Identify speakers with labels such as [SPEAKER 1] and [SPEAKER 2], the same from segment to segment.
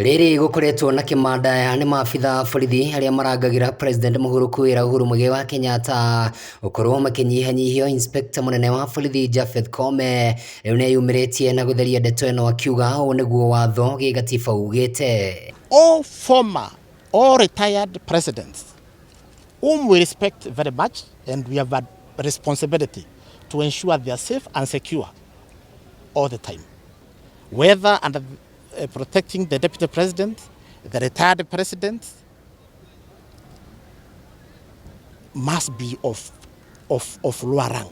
[SPEAKER 1] Riri gukoretwo na kimanda ni maabitha borithi aria marangagira President Uhuru kwira Uhuru Muigai wa Kenyatta ukorwo makinyihanyihio Inspector munene wa borithi Japhet Koome riu ni yumiritie na gutheria ndeto eno akiuga u niguo watho gigatiba ugite.
[SPEAKER 2] All former or retired presidents whom we respect very much, and we have a responsibility to ensure they are safe and secure all the time, whether under protecting the deputy president, the retired president, must be of lower rank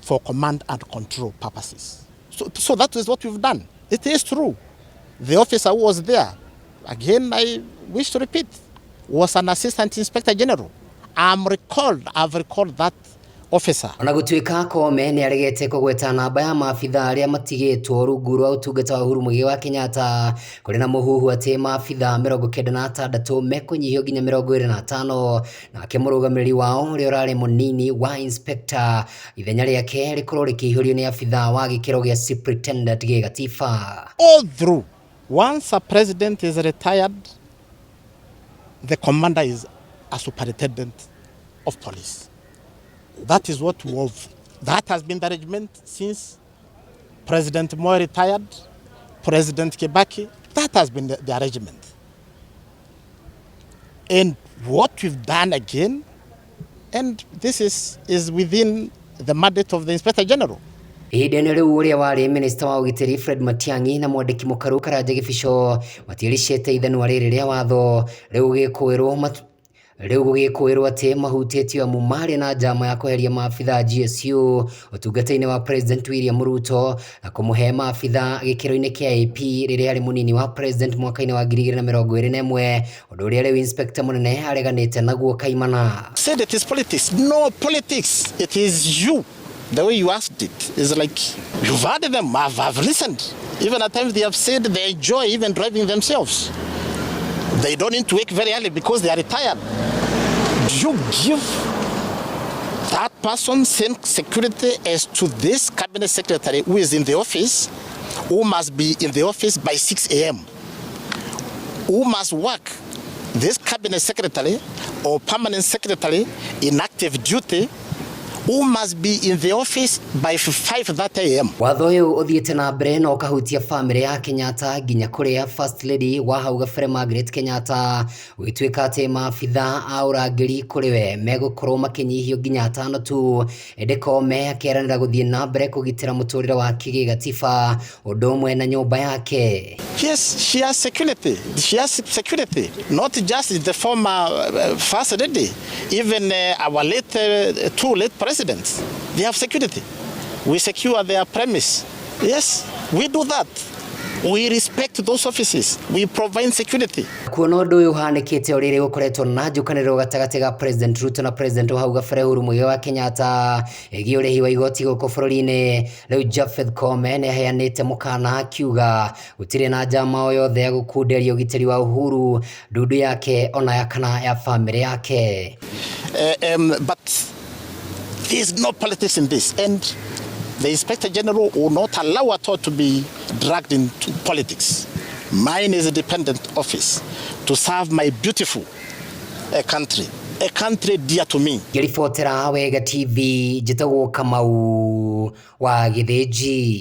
[SPEAKER 2] for command and control purposes. So that is what we've done. It is true. The officer who was there, again I wish to repeat, was an assistant inspector general. I've recalled that officer.
[SPEAKER 1] Ona gutuika Koome ni aregete kugweta namba ya maabitha aria matigitwo rungu rwa utungata wa Uhuru Muigai wa Kenyatta kuri na muhuhu ati maabitha 96 mekunyihio nginya 25 na akimurugamiriri wao ri urari munini wa inspector ithenya riake rikorwo rikihiurio ni abitha wa gikiro gia superintendent gigatiba.
[SPEAKER 2] All through, once a president is retired, the commander is a superintendent of police. That is what we have. That has been the arrangement since President Moi retired, President Kibaki. That has been the arrangement. And what we've done again, and this is within the mandate of the Inspector General.
[SPEAKER 1] Ihinda-inĩ riu uria wari minister wa ugitiri Fred Matiang'i na mwandiki mukaru Karanja Gibicho matiricite ithanwa riri ria watho riu gugikwirwo ati mahutĩtio amu mari na njama ya kweheria maabitha GSU utungata-inĩ wa President William Ruto na kumuhe maabitha gikiro-inĩ kia AP riria ari munini wa president mwaka-inĩ wa 2021 undu uria riu inspector munene areganite naguo kaimana.
[SPEAKER 2] Said it is politics. No politics. It is you. The way you asked it is like, you've heard them, I've listened. Even at times they have said they enjoy even driving themselves. They don't need to wake very early because they are retired. Do you give that person same security as to this cabinet secretary who is in the office, who must be in the office by 6 a.m., who must work, this cabinet secretary or permanent secretary in active duty, who must be in the office by 5:30 a.m.
[SPEAKER 1] Watho uyu uthiite na mbere na ukahutia family ya Kenyatta nginya kuria first lady wa hau gabere Margaret Kenyatta wituika ati maabitha a urangiri kuriwe megukorwo makinyihio nginya 5 tu. Ende Koome akeranira guthie na mbere kugitira muturire wake gigatiba undu umwe na nyumba yake.
[SPEAKER 2] Yes, she has security. She has security. Not just the former first lady, even our two late presidents. They have security. We secure their premise. Yes, we do that. We respect those offices. We provide security.
[SPEAKER 1] Kuona undu uyu uhanikite uriri gukoretwo na njukaniro gatagati ga President Ruto na President wa hau gabere Uhuru Muigai wa Kenyatta igi urihi wa igoti guku bururi-ini. Riu Japhet Koome ni aheanite mukana akiuga gutiri na njama o yothe ya gukunderia ugitiri wa Uhuru, ndundu yake ona ya kana ya family yake.
[SPEAKER 2] But there is no politics in this, and the Inspector General will not allow at all to be dragged into politics. Mine is a dependent office to serve my beautiful country, a country dear to me.
[SPEAKER 1] Ngiribotera Wega TV, njitagwo Kamau wa Githĩnji.